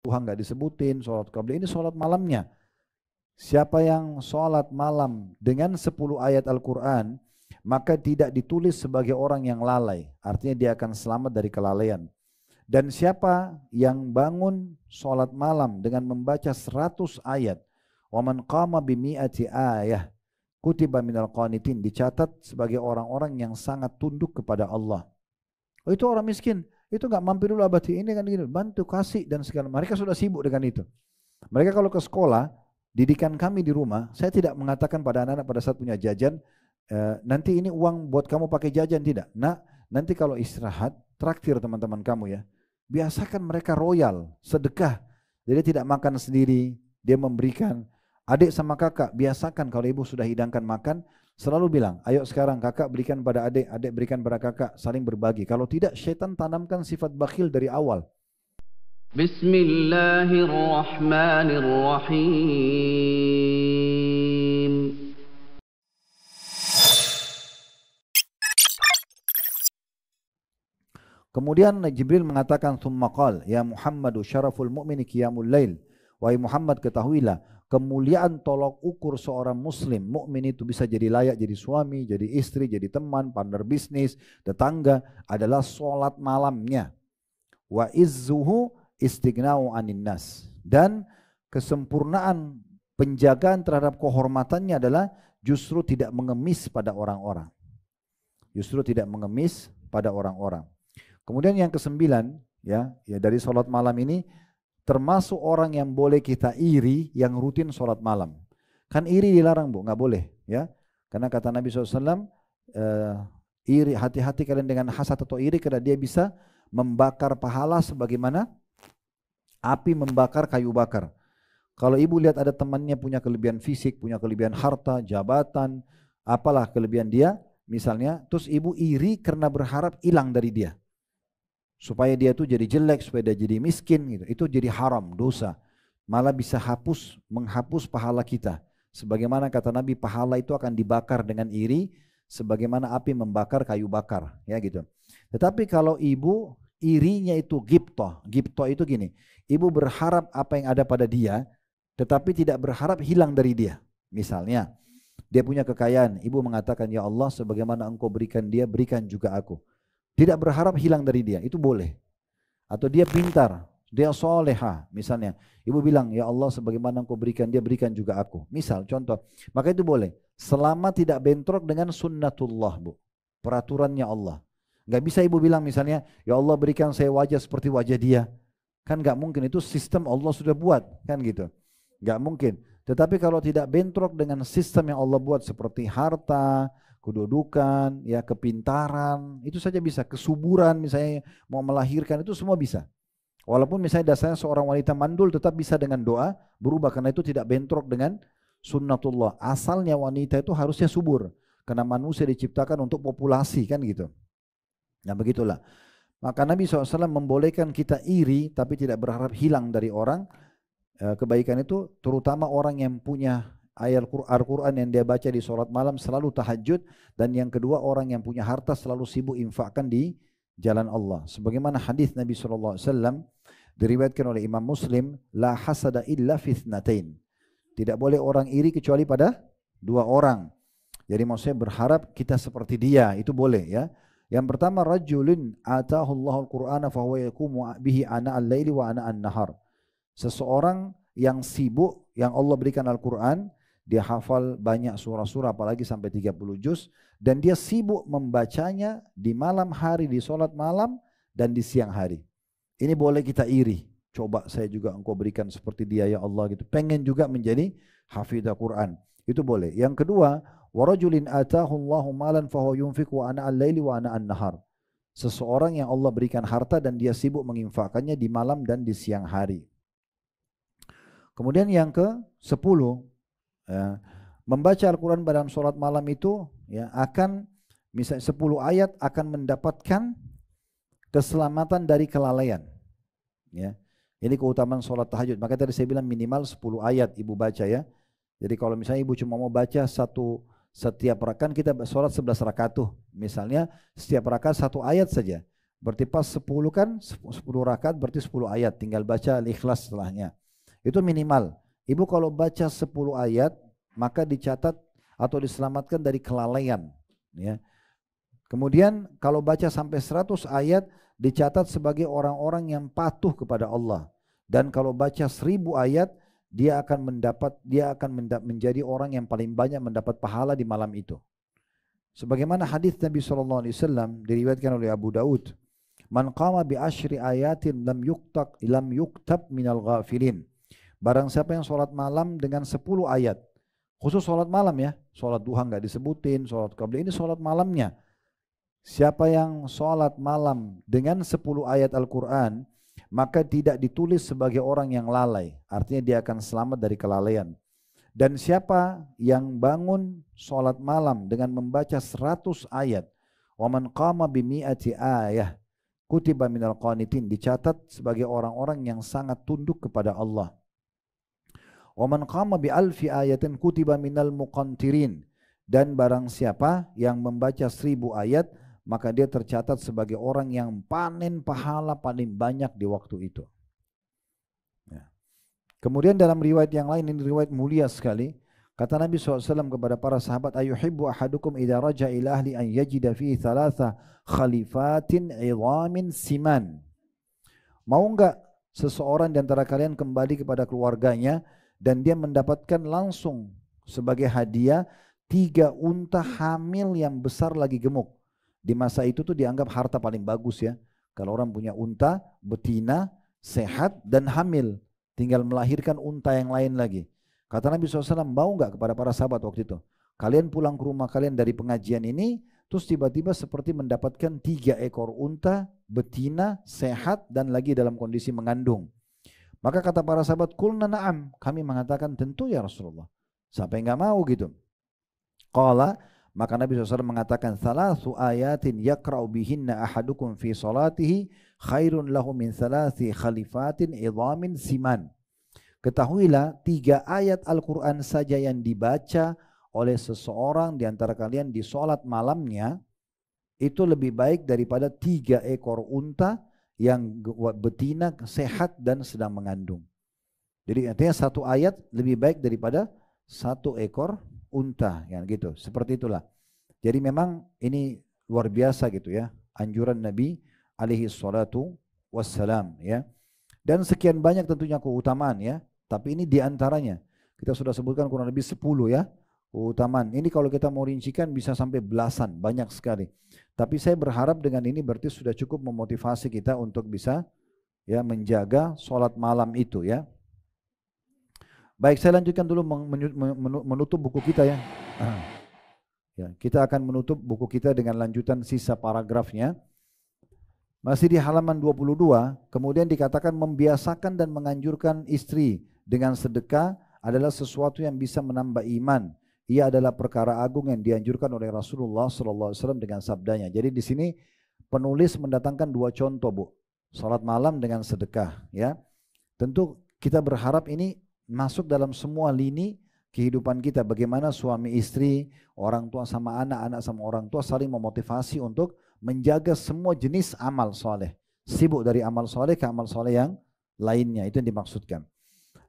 Tuhan nggak disebutin, sholat qabli ini sholat malamnya. Siapa yang sholat malam dengan 10 ayat Al-Quran, maka tidak ditulis sebagai orang yang lalai. Artinya dia akan selamat dari kelalaian. Dan siapa yang bangun sholat malam dengan membaca 100 ayat, وَمَنْ قَامَ بِمِئَةِ ayah, kutiba minal qanitin, dicatat sebagai orang-orang yang sangat tunduk kepada Allah. Oh, itu orang miskin, itu nggak mampir dulu abadi ini kan gini, bantu kasih dan segala. Mereka sudah sibuk dengan itu. Mereka kalau ke sekolah, didikan kami di rumah, saya tidak mengatakan pada anak-anak pada saat punya jajan, nanti ini uang buat kamu pakai jajan, tidak. Nah, nanti kalau istirahat, traktir teman-teman kamu ya. Biasakan mereka royal, sedekah. Jadi tidak makan sendiri, dia memberikan. Adik sama kakak, biasakan kalau ibu sudah hidangkan makan, selalu bilang, ayo sekarang kakak berikan pada adik, adik berikan pada kakak, saling berbagi. Kalau tidak, syaitan tanamkan sifat bakhil dari awal. Bismillahirrahmanirrahim. Kemudian Jibril mengatakan thumma qal ya Muhammadu syaraful mu'mini qiyamul lail. Wahai Muhammad, ketahuilah kemuliaan tolok ukur seorang muslim mukmin itu bisa jadi layak jadi suami, jadi istri, jadi teman, partner bisnis, tetangga adalah solat malamnya. Wa izzuhu istighna'u anin nas. Dan kesempurnaan penjagaan terhadap kehormatannya adalah justru tidak mengemis pada orang-orang. Justru tidak mengemis pada orang-orang. Kemudian yang kesembilan, ya dari sholat malam ini, termasuk orang yang boleh kita iri yang rutin sholat malam. Kan iri dilarang bu, nggak boleh, ya. Karena kata Nabi SAW, iri, hati-hati kalian dengan hasad atau iri, karena dia bisa membakar pahala sebagaimana api membakar kayu bakar. Kalau ibu lihat ada temannya punya kelebihan fisik, punya kelebihan harta, jabatan, apalah kelebihan dia, misalnya, terus ibu iri karena berharap hilang dari dia. Supaya dia tuh jadi jelek, supaya dia jadi miskin gitu. Itu jadi haram, dosa. Malah bisa menghapus pahala kita. Sebagaimana kata Nabi, pahala itu akan dibakar dengan iri sebagaimana api membakar kayu bakar, ya gitu. Tetapi kalau ibu irinya itu ghibthah. Ghibthah itu gini, ibu berharap apa yang ada pada dia tetapi tidak berharap hilang dari dia. Misalnya, dia punya kekayaan, ibu mengatakan, ya Allah, sebagaimana engkau berikan dia, berikan juga aku. Tidak berharap hilang dari dia, itu boleh. Atau dia pintar, dia soleha, misalnya. Ibu bilang, ya Allah, sebagaimana engkau berikan dia, berikan juga aku. Misal, contoh. Maka itu boleh. Selama tidak bentrok dengan sunnatullah, bu. Peraturannya Allah. Gak bisa ibu bilang misalnya, ya Allah berikan saya wajah seperti wajah dia. Kan gak mungkin, itu sistem Allah sudah buat. Kan gitu. Gak mungkin. Tetapi kalau tidak bentrok dengan sistem yang Allah buat seperti harta, kedudukan, ya kepintaran, itu saja bisa. Kesuburan misalnya mau melahirkan, itu semua bisa. Walaupun misalnya dasarnya seorang wanita mandul tetap bisa dengan doa berubah, karena itu tidak bentrok dengan sunnatullah. Asalnya wanita itu harusnya subur, karena manusia diciptakan untuk populasi kan gitu. Nah begitulah. Maka Nabi SAW membolehkan kita iri tapi tidak berharap hilang dari orang. Kebaikan itu terutama orang yang punya ayat Al-Quran yang dia baca di sholat malam selalu tahajud, dan yang kedua orang yang punya harta selalu sibuk infakkan di jalan Allah. Sebagaimana hadis Nabi SAW diriwayatkan oleh Imam Muslim, la hasada illa fitnatain. Tidak boleh orang iri kecuali pada dua orang. Jadi maksudnya berharap kita seperti dia, itu boleh ya. Yang pertama, rajulun atahu Allahul Qur'ana fahuwa yaqumu bihi ana al-laili wa ana an-nahar. Seseorang yang sibuk, yang Allah berikan Al-Quran, dia hafal banyak surah-surah apalagi sampai 30 juz, dan dia sibuk membacanya di malam hari, di sholat malam dan di siang hari. Ini boleh kita iri, coba saya juga engkau berikan seperti dia ya Allah gitu. Pengen juga menjadi hafidh Quran, itu boleh. Yang kedua, warajulin atahu Allahu malan fahuwa yunfiqu wa ana al-laili wa ana an-nahar. Seseorang yang Allah berikan harta dan dia sibuk menginfakkannya di malam dan di siang hari. Kemudian yang ke-10, ya, membaca Al-Quran dalam sholat malam itu ya, akan misalnya 10 ayat akan mendapatkan keselamatan dari kelalaian. Ya. Ini keutamaan sholat tahajud. Maka tadi saya bilang minimal 10 ayat ibu baca ya. Jadi kalau misalnya ibu cuma mau baca setiap rakaat, kita sholat 11 rakaat tuh. Misalnya setiap rakaat 1 ayat saja. Berarti pas 10 kan 10 rakaat berarti 10 ayat, tinggal baca Al-Ikhlas setelahnya. Itu minimal. Ibu kalau baca 10 ayat maka dicatat atau diselamatkan dari kelalaian, ya. Kemudian kalau baca sampai 100 ayat dicatat sebagai orang-orang yang patuh kepada Allah. Dan kalau baca 1000 ayat dia akan menjadi orang yang paling banyak mendapat pahala di malam itu. Sebagaimana hadis Nabi SAW diriwayatkan oleh Abu Daud, "Man qama bi asyri ayatin lam yuktab minal ghafilin." Barang siapa yang sholat malam dengan 10 ayat, khusus sholat malam ya, sholat duha nggak disebutin, sholat qabli, ini sholat malamnya. Siapa yang sholat malam dengan 10 ayat Al-Quran, maka tidak ditulis sebagai orang yang lalai. Artinya dia akan selamat dari kelalaian. Dan siapa yang bangun sholat malam dengan membaca 100 ayat, وَمَنْ قَامَ بِمِئَةِ ayah, kutiba minal qanitin, dicatat sebagai orang-orang yang sangat tunduk kepada Allah. وَمَنْ قَامَ بِأَلْفِ ayatin kutiba minal muqantirin, dan barang siapa yang membaca 1000 ayat, maka dia tercatat sebagai orang yang panen pahala paling banyak di waktu itu. Ya. Kemudian dalam riwayat yang lain, ini riwayat mulia sekali, kata Nabi SAW kepada para sahabat, "Ayuhibbu ahadukum idza raja ila ahli an yajida fihi thalatha khalifatin idhamin siman." Mau enggak seseorang di antara kalian kembali kepada keluarganya dan dia mendapatkan langsung sebagai hadiah 3 unta hamil yang besar lagi gemuk. Di masa itu tuh dianggap harta paling bagus ya. Kalau orang punya unta, betina, sehat dan hamil, tinggal melahirkan unta yang lain lagi. Kata Nabi SAW, mau nggak kepada para sahabat waktu itu? Kalian pulang ke rumah kalian dari pengajian ini, terus tiba-tiba seperti mendapatkan 3 ekor unta, betina, sehat dan lagi dalam kondisi mengandung. Maka kata para sahabat, kulna na'am, kami mengatakan tentu ya Rasulullah. Siapa yang nggak mau gitu? Qala, maka Nabi SAW mengatakan, "Thalathu ayatin yakra'u bihinna ahadukum fi salatihi khairun lahu min thalathi khalifatin idhamin siman." Ketahuilah 3 ayat Al-Quran saja yang dibaca oleh seseorang di antara kalian di sholat malamnya, itu lebih baik daripada 3 ekor unta yang betina, sehat dan sedang mengandung. Jadi artinya 1 ayat lebih baik daripada 1 ekor unta, ya gitu. Seperti itulah. Jadi memang ini luar biasa gitu ya, anjuran Nabi alaihi salatu wassalam ya. Dan sekian banyak tentunya keutamaan ya, tapi ini diantaranya. Kita sudah sebutkan kurang lebih 10 ya keutamaan. Ini kalau kita mau rincikan bisa sampai belasan, banyak sekali. Tapi saya berharap dengan ini berarti sudah cukup memotivasi kita untuk bisa ya menjaga sholat malam itu ya. Baik, saya lanjutkan dulu menutup buku kita ya. Ya, kita akan menutup buku kita dengan lanjutan sisa paragrafnya. Masih di halaman 22, kemudian dikatakan membiasakan dan menganjurkan istri dengan sedekah adalah sesuatu yang bisa menambah iman. Ia adalah perkara agung yang dianjurkan oleh Rasulullah SAW dengan sabdanya. Jadi di sini penulis mendatangkan 2 contoh, Bu. Salat malam dengan sedekah ya. Tentu kita berharap ini masuk dalam semua lini kehidupan kita. Bagaimana suami istri, orang tua sama anak, anak sama orang tua saling memotivasi untuk menjaga semua jenis amal soleh. Sibuk dari amal soleh ke amal soleh yang lainnya. Itu yang dimaksudkan.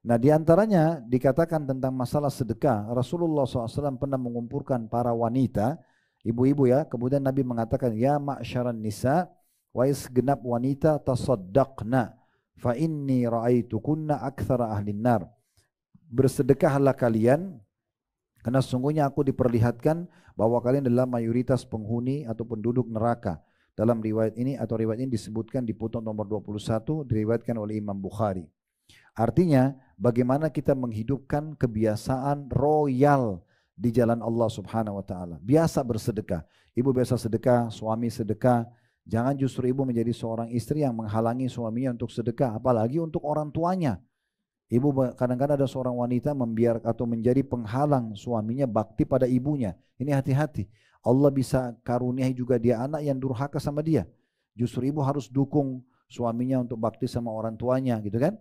Nah diantaranya dikatakan tentang masalah sedekah. Rasulullah SAW pernah mengumpulkan para wanita, ibu-ibu ya. Kemudian Nabi mengatakan, ya ma'syaran nisa, wahai segenap wanita, tasaddaqna, fa inni ra'aitukunna aktsara ahlin nar. Bersedekahlah kalian, karena sungguhnya aku diperlihatkan bahwa kalian adalah mayoritas penghuni atau penduduk neraka. Dalam riwayat ini atau riwayat ini disebutkan di putnot nomor 21, diriwayatkan oleh Imam Bukhari. Artinya bagaimana kita menghidupkan kebiasaan royal di jalan Allah Subhanahu wa taala. Biasa bersedekah. Ibu biasa sedekah, suami sedekah. Jangan justru ibu menjadi seorang istri yang menghalangi suaminya untuk sedekah, apalagi untuk orang tuanya. Ibu kadang-kadang ada seorang wanita membiarkan atau menjadi penghalang suaminya bakti pada ibunya. Ini hati-hati. Allah bisa karuniai juga dia anak yang durhaka sama dia. Justru ibu harus dukung suaminya untuk bakti sama orang tuanya gitu kan.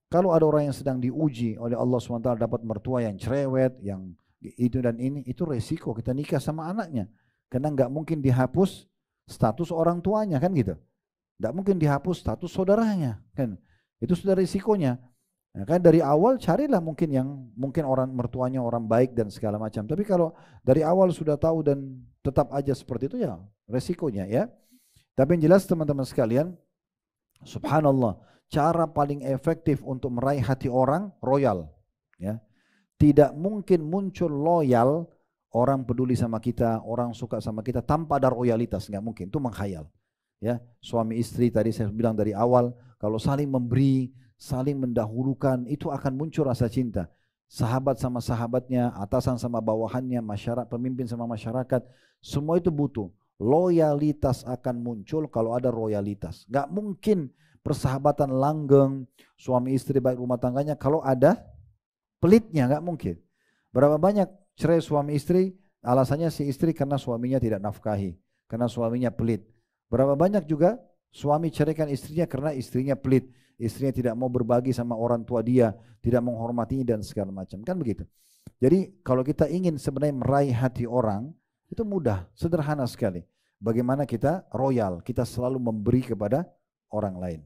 Kalau ada orang yang sedang diuji oleh Allah SWT dapat mertua yang cerewet, yang itu dan ini, itu resiko kita nikah sama anaknya. Karena nggak mungkin dihapus status orang tuanya kan gitu. Tidak mungkin dihapus status saudaranya, kan? Itu sudah risikonya. Nah, kan dari awal carilah mungkin orang mertuanya orang baik dan segala macam. Tapi kalau dari awal sudah tahu dan tetap aja seperti itu, ya resikonya ya. Tapi yang jelas teman-teman sekalian, subhanallah, cara paling efektif untuk meraih hati orang royal, ya. Tidak mungkin muncul loyal, orang peduli sama kita, orang suka sama kita tanpa ada royalitas, nggak mungkin, itu menghayal. Ya, suami istri tadi saya bilang dari awal, kalau saling memberi, saling mendahulukan, itu akan muncul rasa cinta. Sahabat sama sahabatnya, atasan sama bawahannya, masyarakat, pemimpin sama masyarakat, semua itu butuh. Loyalitas akan muncul kalau ada royalitas. Nggak mungkin persahabatan langgeng, suami istri baik rumah tangganya kalau ada pelitnya, nggak mungkin. Berapa banyak cerai suami istri, alasannya si istri karena suaminya tidak nafkahi, karena suaminya pelit. Berapa banyak juga suami ceraikan istrinya karena istrinya pelit, istrinya tidak mau berbagi sama orang tua dia, tidak menghormatinya dan segala macam, kan begitu. Jadi kalau kita ingin sebenarnya meraih hati orang, itu mudah, sederhana sekali. Bagaimana kita royal, kita selalu memberi kepada orang lain.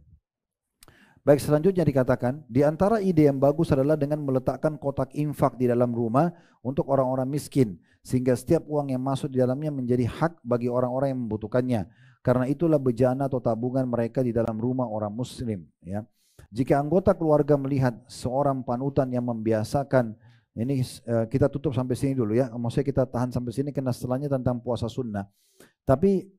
Baik, selanjutnya dikatakan, di antara ide yang bagus adalah dengan meletakkan kotak infak di dalam rumah untuk orang-orang miskin, sehingga setiap uang yang masuk di dalamnya menjadi hak bagi orang-orang yang membutuhkannya. Karena itulah bejana atau tabungan mereka di dalam rumah orang muslim. Ya. Jika anggota keluarga melihat seorang panutan yang membiasakan, ini kita tutup sampai sini dulu ya, maksudnya kita tahan sampai sini karena setelahnya tentang puasa sunnah. Tapi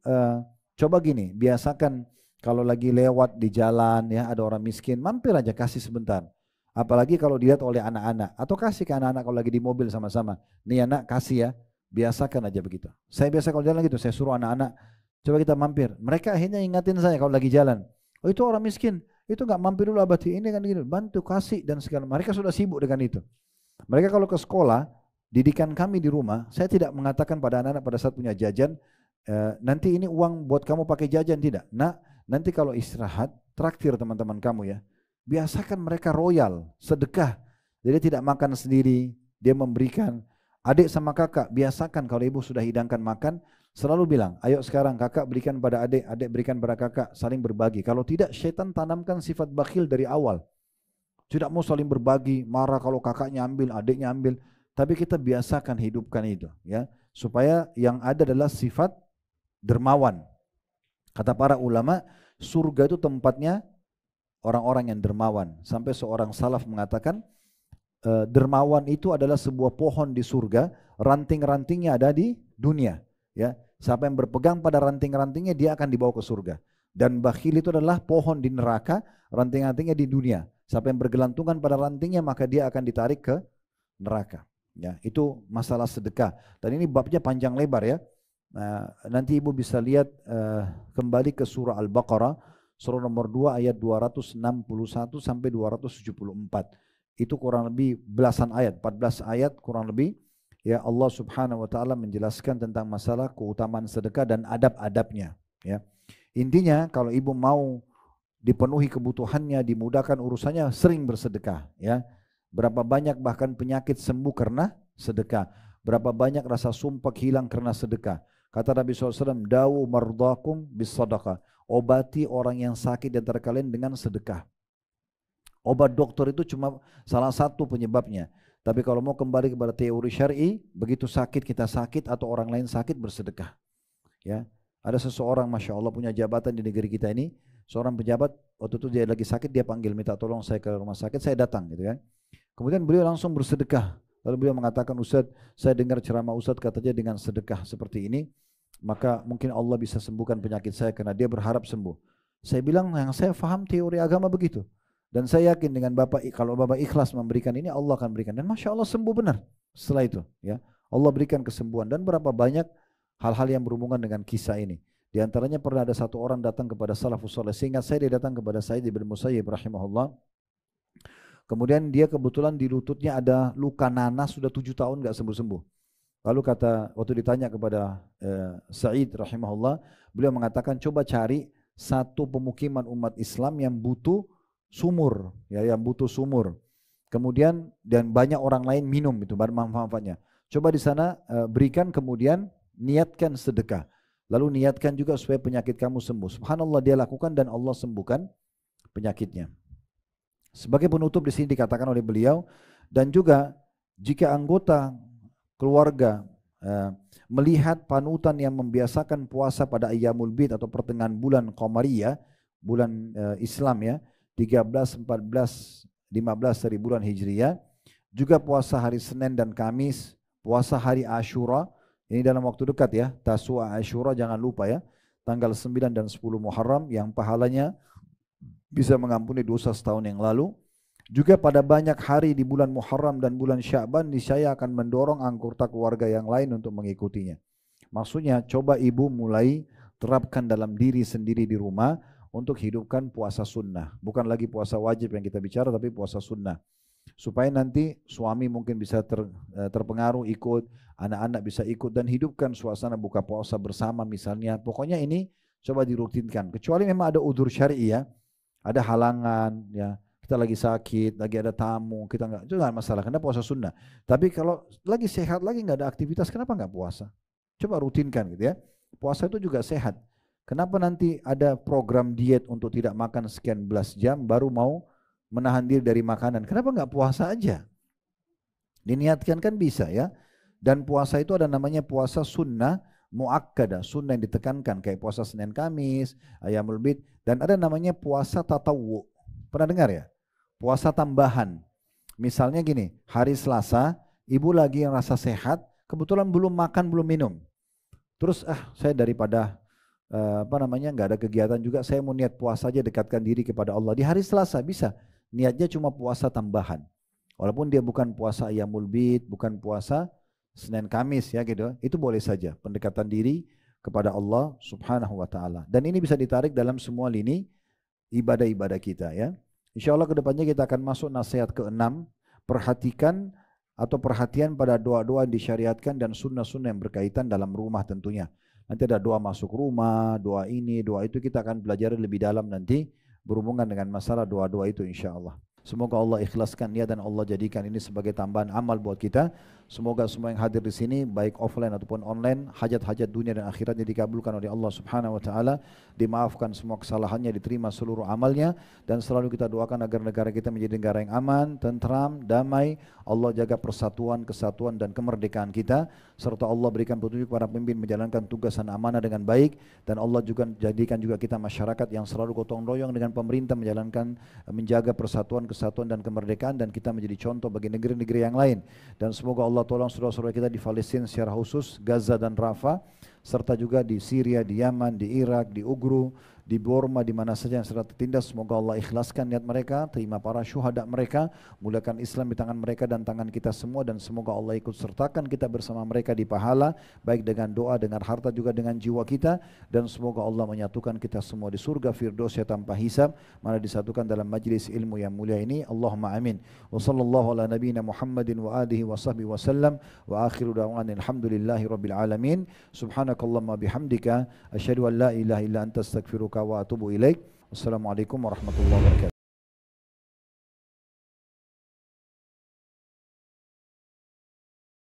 coba gini, biasakan kalau lagi lewat di jalan ya ada orang miskin, mampir aja kasih sebentar. Apalagi kalau dilihat oleh anak-anak, atau kasih ke anak-anak kalau lagi di mobil sama-sama. Nih anak kasih ya, biasakan aja begitu. Saya biasa kalau jalan gitu, saya suruh anak-anak, coba kita mampir. Mereka akhirnya ingatin saya kalau lagi jalan. Oh itu orang miskin, itu nggak mampir dulu abadi ini kan gitu, bantu kasih dan segala. Mereka sudah sibuk dengan itu. Mereka kalau ke sekolah, didikan kami di rumah, saya tidak mengatakan pada anak-anak pada saat punya jajan, nanti ini uang buat kamu pakai jajan, tidak. Nah, nanti kalau istirahat, traktir teman-teman kamu ya. Biasakan mereka royal, sedekah. Jadi tidak makan sendiri, dia memberikan. Adik sama kakak, biasakan kalau ibu sudah hidangkan makan, selalu bilang, ayo sekarang kakak berikan pada adik, adik berikan pada kakak, saling berbagi. Kalau tidak, syaitan tanamkan sifat bakhil dari awal. Tidak mau saling berbagi, marah kalau kakaknya ambil, adiknya ambil. Tapi kita biasakan hidupkan itu, ya, supaya yang ada adalah sifat dermawan. Kata para ulama, surga itu tempatnya orang-orang yang dermawan. Sampai seorang salaf mengatakan, dermawan itu adalah sebuah pohon di surga, ranting-rantingnya ada di dunia. Ya, siapa yang berpegang pada ranting-rantingnya dia akan dibawa ke surga. Dan bakhil itu adalah pohon di neraka, ranting-rantingnya di dunia. Siapa yang bergelantungan pada rantingnya maka dia akan ditarik ke neraka. Ya, itu masalah sedekah. Dan ini babnya panjang lebar ya. Nanti ibu bisa lihat kembali ke surah Al-Baqarah, surah nomor 2 ayat 261 sampai 274. Itu kurang lebih belasan ayat, 14 ayat kurang lebih. Ya, Allah Subhanahu wa taala menjelaskan tentang masalah keutamaan sedekah dan adab-adabnya, ya. Intinya kalau ibu mau dipenuhi kebutuhannya, dimudahkan urusannya, sering bersedekah, ya. Berapa banyak bahkan penyakit sembuh karena sedekah. Berapa banyak rasa sumpah hilang karena sedekah. Kata Nabi SAW, dawu mardakum bis sadaqah. Obati orang yang sakit di antara kalian dengan sedekah. Obat dokter itu cuma salah satu penyebabnya. Tapi kalau mau kembali kepada teori syar'i, begitu sakit kita sakit atau orang lain sakit bersedekah. Ya, ada seseorang masya Allah punya jabatan di negeri kita ini, seorang pejabat waktu itu dia lagi sakit dia panggil minta tolong saya ke rumah sakit, saya datang gitu kan. Kemudian beliau langsung bersedekah. Lalu beliau mengatakan, Ustaz, saya dengar ceramah Ustaz katanya dengan sedekah seperti ini, maka mungkin Allah bisa sembuhkan penyakit saya karena dia berharap sembuh. Saya bilang yang saya faham teori agama begitu. Dan saya yakin dengan Bapak, kalau Bapak ikhlas memberikan ini, Allah akan berikan. Dan Masya Allah sembuh benar setelah itu. Ya, Allah berikan kesembuhan. Dan berapa banyak hal-hal yang berhubungan dengan kisah ini. Di antaranya pernah ada satu orang datang kepada salafus saleh. Seingat saya dia datang kepada Sa'id bin Musayyib rahimahullah. Kemudian dia kebetulan di lututnya ada luka nanas sudah 7 tahun nggak sembuh-sembuh. Lalu waktu ditanya kepada Sa'id rahimahullah, beliau mengatakan coba cari satu pemukiman umat Islam yang butuh sumur, ya, yang butuh sumur. Kemudian dan banyak orang lain minum itu manfaatnya. Coba di sana berikan, kemudian niatkan sedekah. Lalu niatkan juga supaya penyakit kamu sembuh. Subhanallah, dia lakukan dan Allah sembuhkan penyakitnya. Sebagai penutup di sini dikatakan oleh beliau, dan juga jika anggota keluarga melihat panutan yang membiasakan puasa pada ayyamul bid atau pertengahan bulan Qamariyah, bulan Islam ya, 13, 14, 15 dari bulan Hijriyah, juga puasa hari Senin dan Kamis, puasa hari Ashura, ini dalam waktu dekat ya, Tasu'a Ashura jangan lupa ya, tanggal 9 dan 10 Muharram yang pahalanya bisa mengampuni dosa setahun yang lalu. Juga pada banyak hari di bulan Muharram dan bulan Sya'ban, niscaya akan mendorong anggota keluarga yang lain untuk mengikutinya. Maksudnya coba ibu mulai terapkan dalam diri sendiri di rumah untuk hidupkan puasa sunnah. Bukan lagi puasa wajib yang kita bicara, tapi puasa sunnah. Supaya nanti suami mungkin bisa terpengaruh ikut, anak-anak bisa ikut, dan hidupkan suasana buka puasa bersama misalnya. Pokoknya ini coba dirutinkan. Kecuali memang ada udzur syar'i ya, ada halangan ya. Kita lagi sakit, lagi ada tamu, kita enggak, itu enggak masalah, karena puasa sunnah. Tapi kalau lagi sehat, lagi enggak ada aktivitas, kenapa enggak puasa? Coba rutinkan gitu ya. Puasa itu juga sehat. Kenapa nanti ada program diet untuk tidak makan sekian belas jam, baru mau menahan diri dari makanan? Kenapa enggak puasa aja? Diniatkan kan bisa ya. Dan puasa itu ada namanya puasa sunnah muakkadah, sunnah yang ditekankan, kayak puasa Senin Kamis, Ayyamul Bid, dan ada namanya puasa tatawwu. Pernah dengar ya? Puasa tambahan. Misalnya gini, hari Selasa, ibu lagi yang rasa sehat, kebetulan belum makan, belum minum. Terus saya daripada nggak ada kegiatan juga, saya mau niat puasa aja, dekatkan diri kepada Allah. Di hari Selasa bisa, niatnya cuma puasa tambahan. Walaupun dia bukan puasa Ayyamul Bid, bukan puasa Senin Kamis ya gitu, itu boleh saja pendekatan diri kepada Allah Subhanahu wa taala. Dan ini bisa ditarik dalam semua lini ibadah-ibadah kita ya. Insya Allah kedepannya kita akan masuk nasihat ke-6, perhatikan atau perhatian pada doa-doa yang disyariatkan dan sunnah-sunnah yang berkaitan dalam rumah tentunya. Nanti ada doa masuk rumah, doa ini, doa itu, kita akan belajar lebih dalam nanti berhubungan dengan masalah doa-doa itu insya Allah. Semoga Allah ikhlaskan niat dan Allah jadikan ini sebagai tambahan amal buat kita. Semoga semua yang hadir di sini, baik offline ataupun online, hajat-hajat dunia dan akhiratnya dikabulkan oleh Allah Subhanahu wa taala, dimaafkan semua kesalahannya, diterima seluruh amalnya, dan selalu kita doakan agar negara kita menjadi negara yang aman, tentram, damai. Allah jaga persatuan, kesatuan dan kemerdekaan kita, serta Allah berikan petunjuk para pemimpin menjalankan tugas dan amanah dengan baik, dan Allah juga jadikan juga kita masyarakat yang selalu gotong royong dengan pemerintah menjaga persatuan, kesatuan dan kemerdekaan, dan kita menjadi contoh bagi negeri-negeri yang lain. Dan semoga Allah tolong saudara-saudara kita di Palestina secara khusus, Gaza dan Rafah, serta juga di Syria, di Yaman, di Irak, di Ugru, di Burma, di mana saja yang sedang tertindas. Semoga Allah ikhlaskan niat mereka, terima para syuhada mereka, muliakan Islam di tangan mereka dan tangan kita semua, dan semoga Allah ikut sertakan kita bersama mereka di pahala, baik dengan doa, dengan harta, juga dengan jiwa kita. Dan semoga Allah menyatukan kita semua di surga Firdausnya tanpa hisab, mana disatukan dalam majlis ilmu yang mulia ini. Allahumma amin. Wa sallallahu ala nabiyina Muhammadin wa alihi wa sahbihi wa sallam, wa akhiru da'wana alhamdulillahi rabbil alamin. Subhanakallahumma bihamdika asyhadu an la ilaha illa anta astaghfiruka wa atubu ilaik. Wassalamualaikum warahmatullahi wabarakatuh.